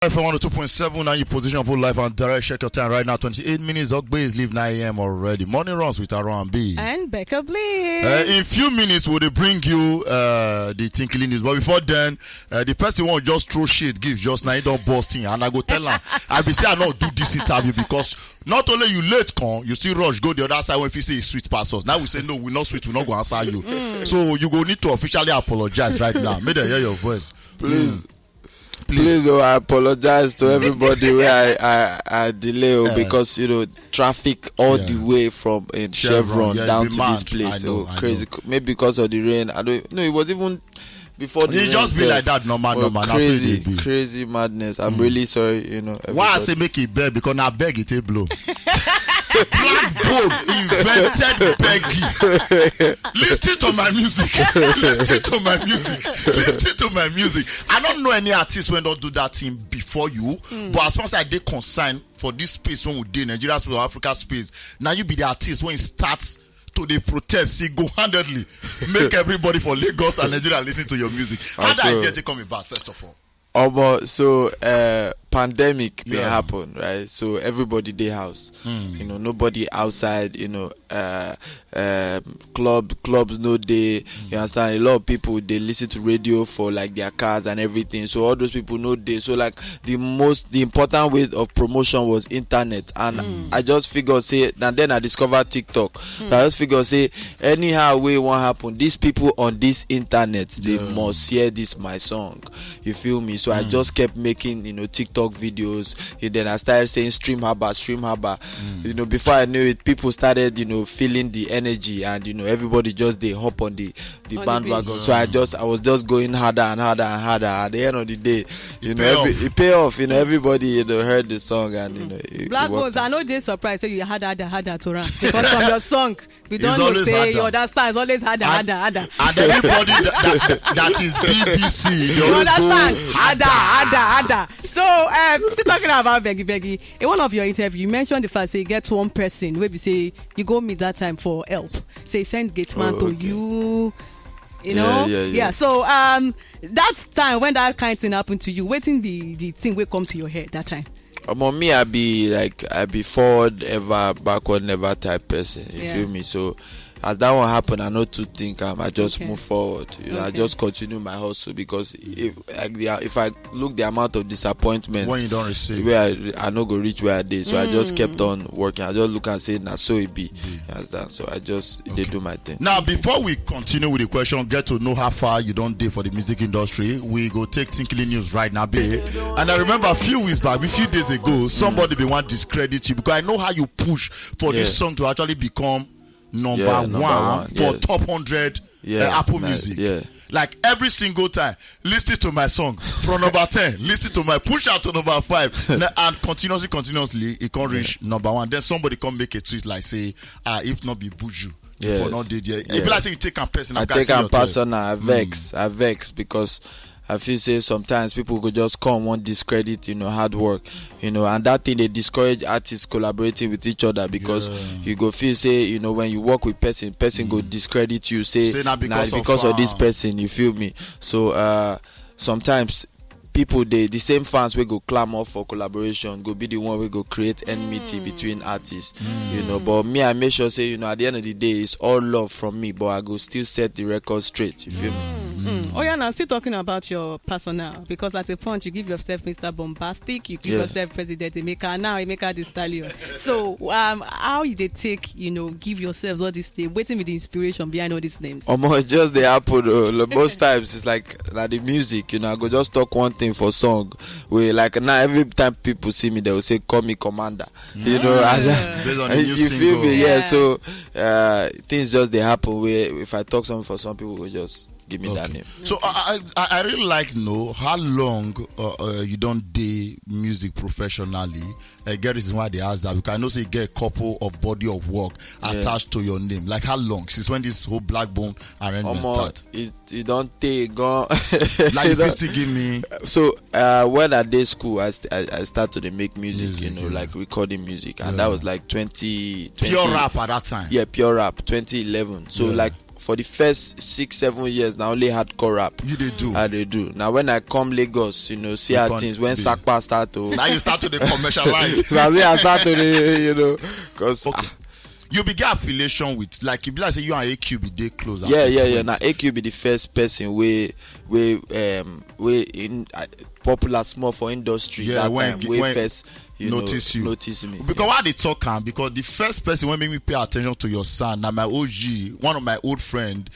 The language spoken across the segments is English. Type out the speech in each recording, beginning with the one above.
FM 102.7, now your position of full life and direct. Check your time right now, 28 minutes. Ogbays leave 9 a.m. already. Morning runs with R&B. And Becca Bliss. In few minutes, we'll bring you the Tinkly news. But before then, the person won't just throw shit, give just now, he don't bust in. And I go tell her, I be say I not do this interview because not only you late come, you still rush, go the other side when if you say it's sweet pastors. Now we say, no, we're not sweet, we're not going to answer you. So you go need to officially apologize right now. May they hear your voice. Please, I apologize to everybody where I delay because traffic all the way from Chevron down to this place. Crazy. Maybe because of the rain. I don't know. It was even before the rain. It just be like that, normal. Crazy madness. I'm really sorry. Everybody. Why I say make it beg? Because I beg it a blow. BLACKBONEZ invented begging. Listen to my music. Listen to my music. I don't know any artist when don't do that thing before you. But as far as I did consign for this space when we did Nigeria space or Africa space, now you be the artist when it starts to the protest, single-handedly make everybody for Lagos and Nigeria listen to your music. How did idea to come about, first of all? Pandemic may happen, right? So everybody dey house, nobody outside, clubs no day. You understand? A lot of people they listen to radio for like their cars and everything. So all those people no day. So like the important way of promotion was internet, and I just figured and then I discovered TikTok. So I just figured anyhow way won't happen. These people on this internet they must hear this my song. You feel me? So I just kept making TikTok videos, and then I started saying stream harbor. Before I knew it, people started feeling the energy, and everybody just they hop on the bandwagon. So I was just going harder and harder and harder. At the end of the day, it pay off. Everybody heard the song, and BLACKBONEZ, I know they surprised. So you harder to run because from your song we don't know say your understand. It's always harder. And everybody that is BBC, you understand harder. So still talking about Beggy. In one of your interviews, you mentioned the fact say you get one person where you say you go meet that time for help. Say send gateman to you. Yeah. So that time when that kind of thing happened to you, waiting the thing will come to your head that time. On me, I be forward ever, backward never type person. You feel me? So as that one happened, I not to think. I just move forward. I just continue my hustle because if I look the amount of disappointment when you don't receive, where I not go reach where I did. So I just kept on working. I just look and say, "Nah, so it be." So I just they do my thing. Now, before we continue with the question, get to know how far you don't did for the music industry. We go take Tinkly news right now, babe. And I remember a few days ago, somebody be want discredit you because I know how you push for this song to actually become number one for top 100 Apple Music. Like every single time, listen to my song from number 10, listen to my push out to number 5, and continuously it can reach number 1. Then somebody come make a tweet like say, if not be Buju. For not did yet. It be like say you take a person. I take a person. I vex because I feel say sometimes people could just come want discredit hard work, and that thing they discourage artists collaborating with each other because you go feel say when you work with person go discredit you say because of this person. You feel me? So sometimes people the same fans will go clamor for collaboration go be the one we go create enmity between artists. But me I make sure say at the end of the day it's all love from me, but I go still set the record straight. You feel me? Oh yeah, now still talking about your personnel, because at a point you give yourself Mr. Bombastic, you give yourself President Emeka, now Emeka the Stallion. So how you they take give yourselves all this thing, waiting with the inspiration behind all these names? Just the apple. Most times it's like the music. I go just talk one thing for song. We like now every time people see me they will say call me Commander. Based on the new feel me? Yeah. So things just they happen. Where if I talk something for some people will just give me that name. So I really like to know how long you don't do music professionally. Get reason why they ask that, because I know say you get a couple of body of work attached to your name. Like how long? Since when this whole BLACKBONEZ arrangement start? It don't take gone. Like if you still give me. So when I did school, I started to make music, like recording music, and that was like 20 pure rap at that time. Yeah, pure rap, 2011. So like for the first 6-7 years now only hardcore rap. You they do. They do. Now when I come Lagos, see how things when Sakpa start to. Now you start to the commercialize. Now I start to because. Okay. You be get affiliation with, like, if like say you and AQ be day close. Yeah. Now AQ be the first person we in popular small for industry. Yeah, that when first notice me. Because why they talk because the first person when make me pay attention to your son, now my OG, one of my old friend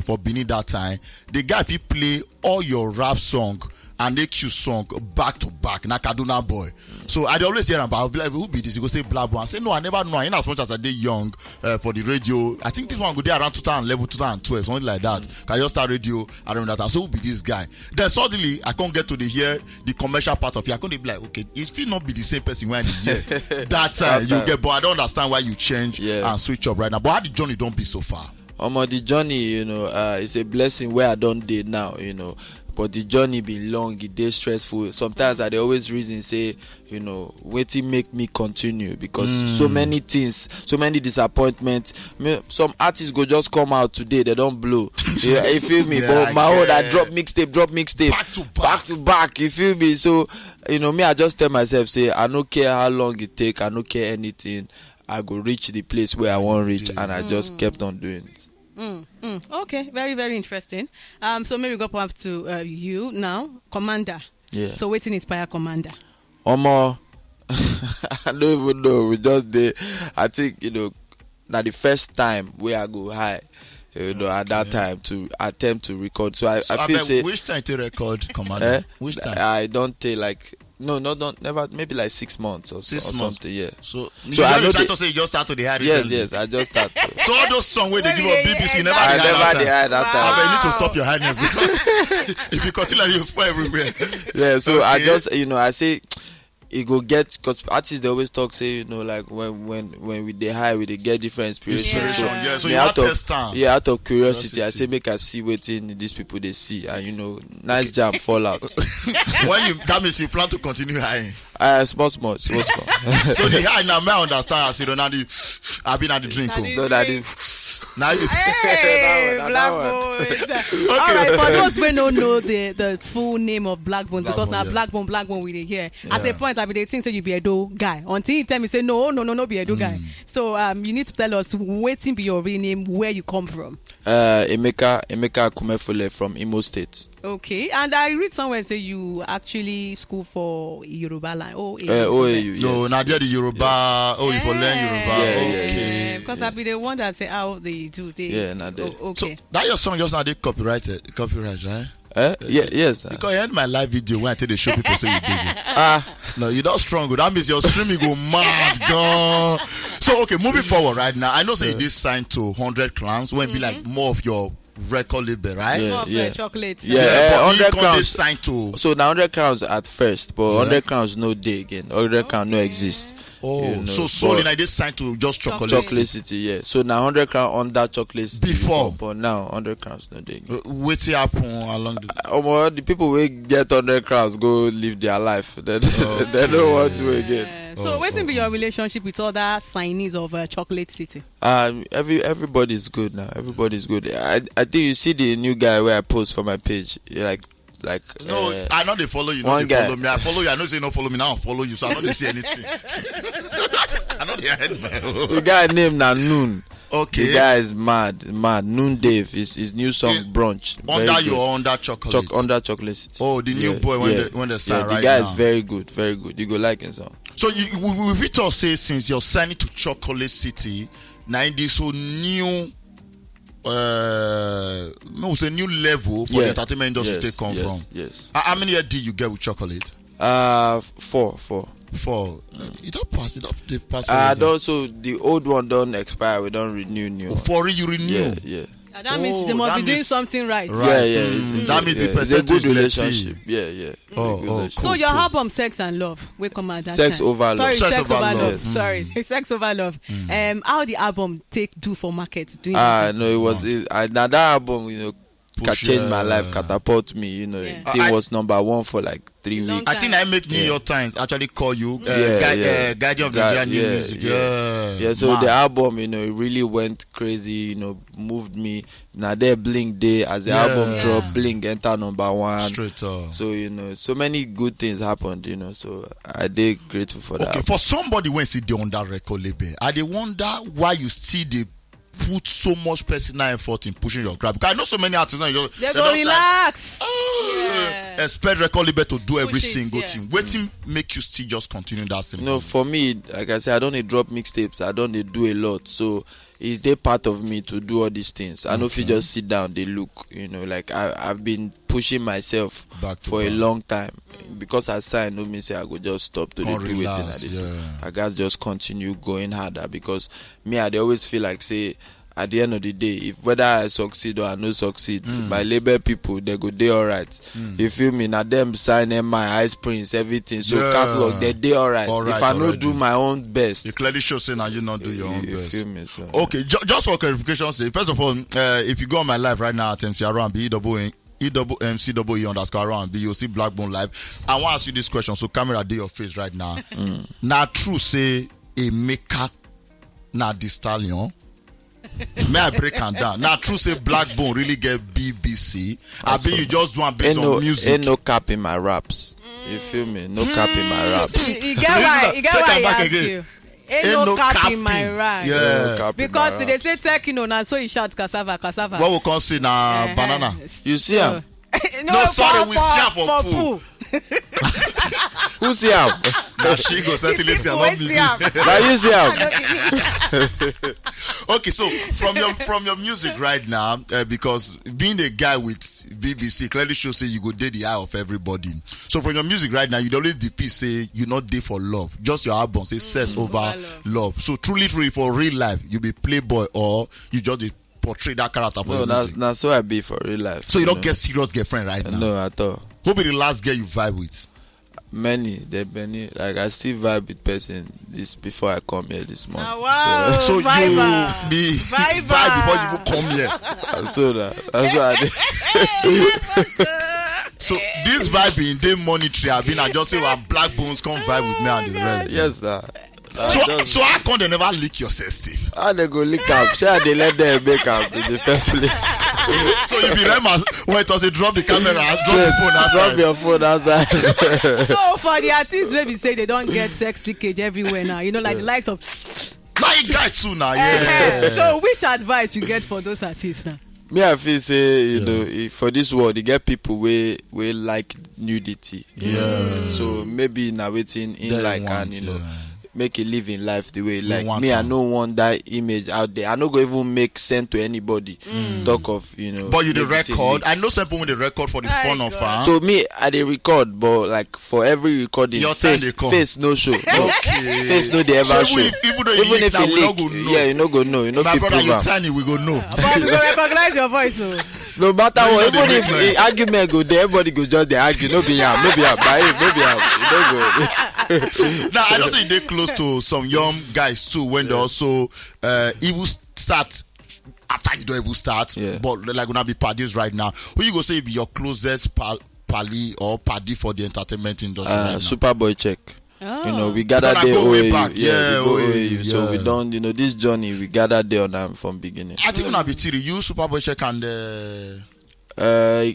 for Benin that time, the guy if he play all your rap song and AQ song back to back, na Kaduna boy. So I always hear about, I'll be like, who be this? He go say BLACKBONEZ. I say no, I never know. In as much as I did young for the radio, I think this one go there around 2011, 2012, something like that. I just start radio around that. I say who be this guy? Then suddenly I can't get to hear the commercial part of it. I can't be like, okay, it will not be the same person when I hear that time you get. But I don't understand why you change and switch up right now. But how the journey don't be so far? The journey, it's a blessing where I don't did now, But the journey been long, it dey stressful. Sometimes I dey always reason say, waiting make me continue because so many things, so many disappointments. Some artists go just come out today, they don't blow. You feel me? But my own, I drop mixtape, back to back. You feel me? So me, I just tell myself, say I don't care how long it take, I don't care anything. I go reach the place where I want reach, and I just kept on doing it. Okay, very, very interesting. So maybe go up to you now, Commander. Yeah. So waiting inspire Commander. I don't even know. We just did. I think now the first time where I go high, at that time to attempt to record. So I feel say which time to record, Commander? Which time? I don't take like. No, never. Maybe like 6 months or 6 months. Something. Yeah. So I know to say you just start to the high recently. Yes, I just start. So all those songs where they give up BBC, never I never the high that time. Wow. I need to stop your highness because if you continue, you spoil everywhere. Yeah. So I just I say. It go get, because artists they always talk say like when we they high we they get different inspiration. Yeah. So you have to test time. Yeah, out of curiosity, I say make I see waiting these people they see, and nice jam fall out. That means you plan to continue high. Small. So the high now I understand. I see I've been at the drink. Now you hey, BLACKBONEZ. Okay. All right, for those who don't know the full name of BLACKBONEZ, because now BLACKBONE we dey hear. At the point I be they think say you be a do guy. Until you tell me say no be a do guy. So you need to tell us waiting be your real name, where you come from. Emeka Kumefule from Imo State. Okay, and I read somewhere say you actually school for Yoruba line. OAU. No, not the Yoruba. Yes. Oh, you for learn Yoruba. Okay. Because I be the one that say how they do. Not there. Okay. So that your song just now they copyright, right? Yes. Because I had my live video when I tell the show people say you busy. No, you're not strong. That means your streaming go mad, gone. So okay, moving forward right now. I know say you did sign to 100 Clans when be like more of your record label, right? Yeah. Chocolate. Yeah, 100 Crowns. Sign to. So now 100 Crowns at first, but 100 Crowns no day again. 100 Crowns no exist. So solely now they signed to just Chocolate City, yeah. So now 100 Crowns on that Chocolate City before, but now 100 Crowns no day again. What's happen along the? The people will get 100 Crowns go live their life. They don't want to do again. So what's be your relationship with other signees of Chocolate City? Everybody's good now. Everybody's good. I think you see the new guy where I post for my page. Like no, I know they follow you. One guy. Follow me. I follow you. I know they don't follow me. Now I don't follow you, so I know they see anything. I know they heard me. The guy named now Noon. Okay. The guy is mad. Noon Dave. His new song Brunch. Under you or under Chocolate? Under Chocolate City. Oh, the new boy when they sign right now. The guy is very good. Very good. You go like his song. So we Victor say since you're signing to Chocolate City, now in this so new. It's a new level for the entertainment industry to come from. Yes. How many years did you get with Chocolate? 4. You don't pass. They pass. So the old one don't expire. We don't renew new. For you renew. Yeah. That means they must be doing something right. Yeah. That means the percentage relationship. Yeah. So your album Sex and Love will come at that Sex time. Over Love. Sex Over Love. Sorry, Sex Over Love. How the album do for market? No, it was now that album. changed my life, catapult me. You know, it was number 1 for like 3 weeks. I think I make New York Times actually call you guardian of the Nigerian new music. So the album, you know, it really went crazy. You know, moved me. Now there Blink Day as the album dropped, Blink enter number 1. Straight up. So you know, so many good things happened. You know, so I did grateful for that. Okay, for somebody when see they on that record label, I they wonder why you still they put so much personal effort in pushing your craft. Because I know so many artists now they go relax. Expect record label to do every single thing. Waiting make you still just continue that same. No, for me, like I said, I don't need drop mixtapes. I don't need do a lot. So it's they part of me to do all these things. I know if you just sit down, they look. You know, like I've been pushing myself for a long time. Because I signed, no mean say I go just stop to do waiting. I guess just continue going harder. Because me, I always feel like say at the end of the day, if whether I succeed or I no succeed, my label people they go they alright. You feel me? Now them sign my Ice Prince, everything. So catalog they alright. If I no do my own best, it clearly shows saying that you not do your own best. Feel me, so, okay, just for clarification, say first of all, if you go on my live right now at MC EMCEE_R&B, you'll see Blackbone live. I want to ask you this question, so camera do your face right now. Now true say a maker na the stallion. May I break am down? Now true say Blackbone really get BBC. I bet you just do one based on music. Ain't no cap in my raps. You feel me? No cap in my raps. You get why he asked you. Ain't no cap in my rap. Yeah. Because they say techno now, so he shouts cassava. What we can see now banana. You see him? No, sorry, we see him for poo. Who see him? Now she go certainly see him, not me. Now you see him. Okay, so from your music right now, because being a guy with BBC clearly shows say you go date the eye of everybody. So from your music right now, you always DP say you not date for love. Just your album say sex over love. So truly for real life, you be playboy or you just portray that character for your music. No, so I be for real life. So you don't get serious girlfriend right now? No, at all. Who be the last girl you vibe with? Many. Like I still vibe with person this before I come here this month. Oh, wow. So you be vibe before you go come here. That's what I did. So this vibe in day monetary, I been I just say well, Black Bones come vibe with me and the rest. Yes, sir. So how come they never leak your sex, Steve? How they go leak up? Sure, they let them make up in the first place. So if you remember when it was a drop the camera, drop your phone outside. So for the artists, maybe say they don't get sex leakage everywhere now. You know, like the likes of. Now you guy too now, yeah. So which advice you get for those artists now? Me, I feel say you know for this world, you get people we like nudity. Yeah. So maybe now waiting in like and you know. Make a living life the way like me. I don't want that image out there. I don't go even make sense to anybody. Talk of you know. But you the record. I know some people when they record for the fun of fun. So me, I they record, but like for every recording, your face no show. Okay. Face no they ever show. Even if you leak, yeah, you no go know. You know. My brother, you tiny, we go know. But we go recognize your voice, though. No matter what, even if the argument go there, everybody go just the argue. No be am. Now I don't say they close to some young guys too when they also even start after you don't even start. But like gonna be parties right now. Who you go say be your closest pally or party for the entertainment industry right now? Superboy check. Oh. You know, we gathered there OAU. Yeah, we go OAU. So we don't, you know, this journey we gathered there on them from beginning. I think gonna be Tiri, you Superboy check and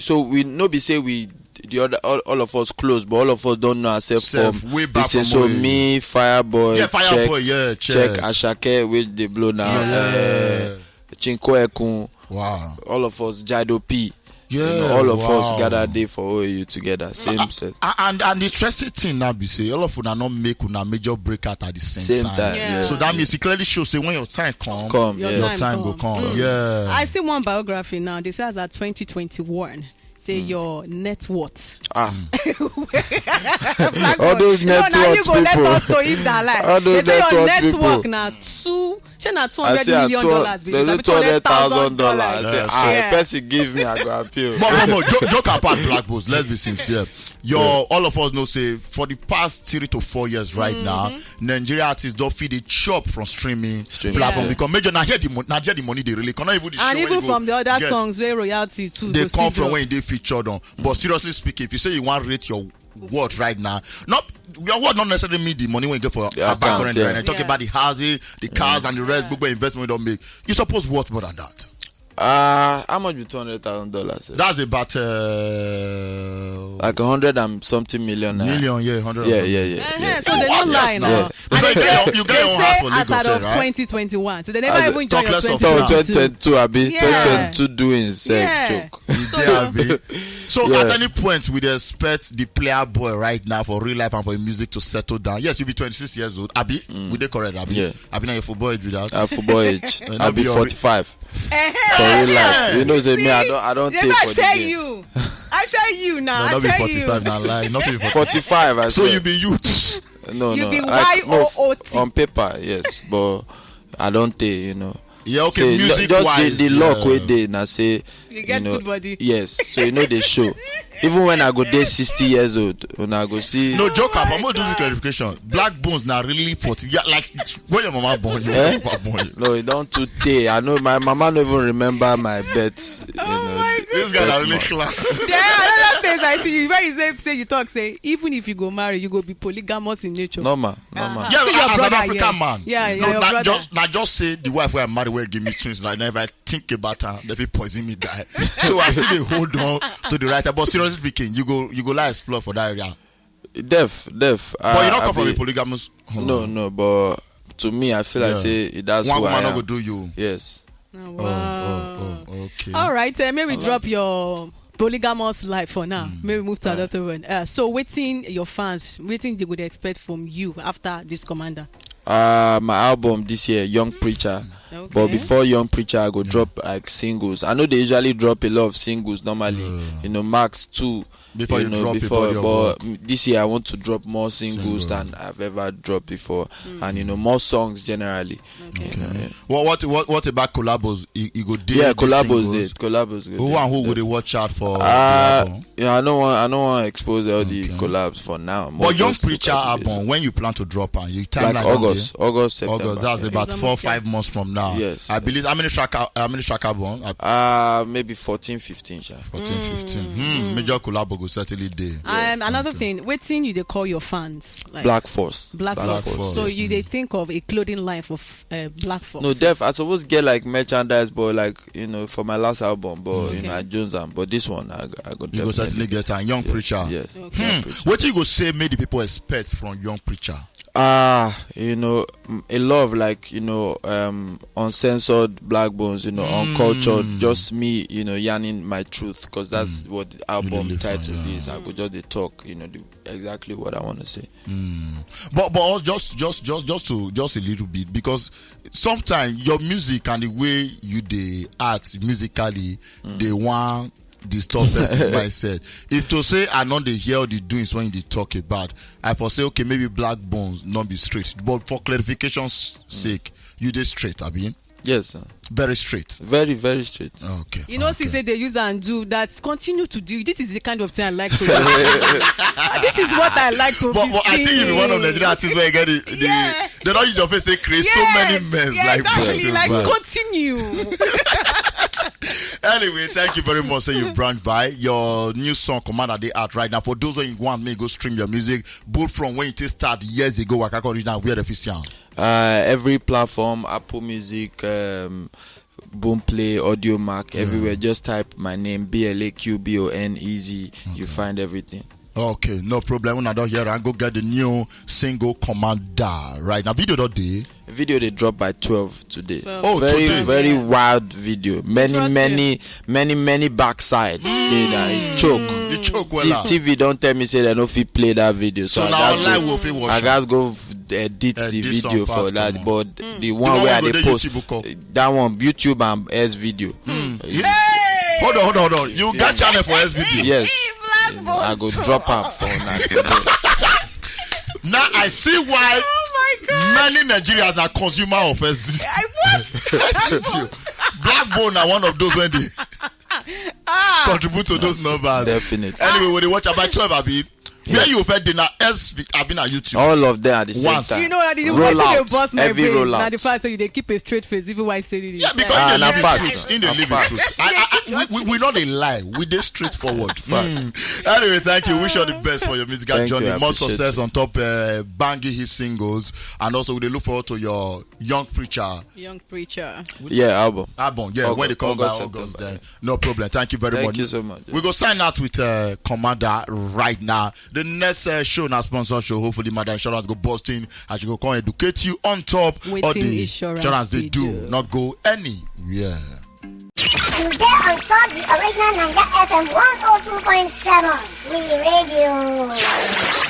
so we no be say we the other all of us close, but all of us don't know ourselves from way back from so me, Fireboy, check Ashake which they blow now. Chinko Ekun. Wow. All of us Jado P. Yeah, you know, all of us gathered there for OAU together, same set. And the interesting thing now be say all of you not make una major breakout at the same time. Yeah. So that means it clearly shows say when your time come your time go come. Yeah. I see one biography now. They say that 2021. Say your net worth. All those net worth people. Let us to if that lie. All those they say net your worth network people. now Shey na I say $200 million. there's $200,000. I say, Yeah. person give me, I go appeal. But joke apart, BLACKBONEZ, let's be sincere. All of us know say for the past 3 to 4 years right now, Nigeria artists don't feed the chop from streaming platform because major now here the money they really cannot even the and show even from the other get. songs where royalty too. They come from when they featured on. But seriously speaking, if you say you want to rate your word right now, your word not necessarily mean the money when you get for a bank right now. Talking about the houses, the cars, and the rest, big investment we don't make. You suppose worth more than that. How much be $200,000? That's about like 100 and something million. Million, yeah, 100. Yeah. So they don't lie now. Yeah. You get your own house for Lagos, as out of right? 2021, so they never even join your 2022. I be 2022 doing Yeah. joke. So at any point, we expect the player boy right now for real life and for music to settle down. Yes, you be 26 years old. Abi, we dey correct, Abi. Yeah. Abi now your football age with that. Football age. I be 45 for real life. You know, say me, I don't take for the game. I tell you now. No, I not be tell 45 you. now, lie. Not be 45. 45. I So swear. you be youth. No. You be Like, YOOT. on paper, yes, but I don't take. You know. Yeah, okay. Say, Music just wise, the luck wey dey na say You get know, good body. Yes, so you know they show. Even when I go dey 60 years old, when I go see. No joke up. I'm gonna do this clarification. BLACKBONEZ now really 40. Yeah, like when your mama born, your papa born. No, it don't too day. I know my mama don't even remember my birth. You know, This guy are really clear. Yeah, another place I see you. Where you say you talk, say even if you go marry, you go be polygamous in nature. normal. Yeah, So your as an brother, African man. Yeah, No, your not brother. just say the wife where I married will give me twins. Like never think about her, they will poison me die. So I see they hold on to the writer. But seriously speaking, you go like explore for that area. Def. But you don't come from a polygamous home. No, but to me, I feel like say that's one who I woman not am. go do you. Yes. Oh, wow. Okay. All right, maybe drop your polygamous life for now. Maybe move to another one. So waiting your fans, waiting they would expect from you after this commander. My album this year, Young Preacher. Okay. But before Young Preacher, I go drop like singles. I know they usually drop a lot of singles normally. You know, max 2. Before you drop before, your but work. this year I want to drop more singles than I've ever dropped before, and you know more songs generally. Okay. You know, yeah. What about collabos? You go deal Yeah, with these collabos singles? did. Collabos. Who and who would they watch out for? the Yeah, album? I don't want to expose all the collabs for now. More But Young just Preacher because of it. album, when you plan to drop on, you Like timeline August, September. August. That's yeah. about It's 4 or almost 5 months from now. Yes. I believe how many track album? Maybe 14, 15. 14, 15. Major collabo go certainly day. Another thing, waiting you they call your fans like Black Force. Black Force. Force. So you they think of a clothing line for Black Force. No, def. I supposed to get like merchandise, but like for my last album, but I Jones am. But this one, I got. You go certainly get a Young Preacher. Yes. Young Preacher. What you go say made the people expect from Young Preacher? A lot of like uncensored BLACKBONEZ, uncultured, just me, yarning my truth, because that's what the album Really title fun, is. I could just talk, exactly what I want to say. But just a little bit, because sometimes your music and the way you they act musically, they want disturb person mindset. If to say I know they hear the doings when they talk about, I for say okay maybe BLACKBONEZ not be straight, but for clarification's sake, you they straight, I mean. Yes, sir. Very straight. Very, very straight. Okay. Since they use and do that, continue to do. This is the kind of thing I like to do. This is what I like to do. But I think you be one of the Nigerian artists where you get they don't use your face, they create so many men like exactly. that. Like continue. Anyway, thank you very much. Say you branch by your new song Commander Day out right now. For those when you want me go stream your music, both from when it start years ago, Wakaka Original, where the official. Every platform, Apple Music, Boomplay, Audio Mac, everywhere. Just type my name, BLAQBONEZ. You find everything. Okay, no problem. When I don't hear, I go get the new single Commander right now. Video that day. Video they dropped by 12 today. Oh, very, today. very wild video. Many backside. Choke. You choke well. TV don't tell me say they no fit play that video. So now online will fit watch. I guys go edit the video for that, but the one where they post that one YouTube and S video. Hold on. You got channel for S video. Yes. I go drop up for that. Now I see why my God. Many Nigerians are consumer of SZ. Blackbone are one of those when they contribute to those numbers. Definitely. Anyway, when they watch about 12, Abi, where you heard dinner, I've been at YouTube. All of them at the same Once. time. You know that the Roll way out. you boss my Every brain. roll Now out. the fact that you they keep a straight face even while saying it. Yeah, because in the living fact. truth. In the living truth. We not a lie. We did straightforward. Anyway, thank you. Wish you all the best for your musical Thank journey. you, I More appreciate success on top banging his singles. And also, we look forward to your Young Preacher Young preacher. Yeah, album. album. Yeah, when they come by August, then no problem. Thank you very much. Thank you so much. We go sign out with Commander right now. The next show, now sponsor show. Hopefully, Mother Insurance go busting as you go come educate you on top Waiting of the insurance they they do. do. Not go anywhere. You get on top the original Naija FM 102.7. We radio.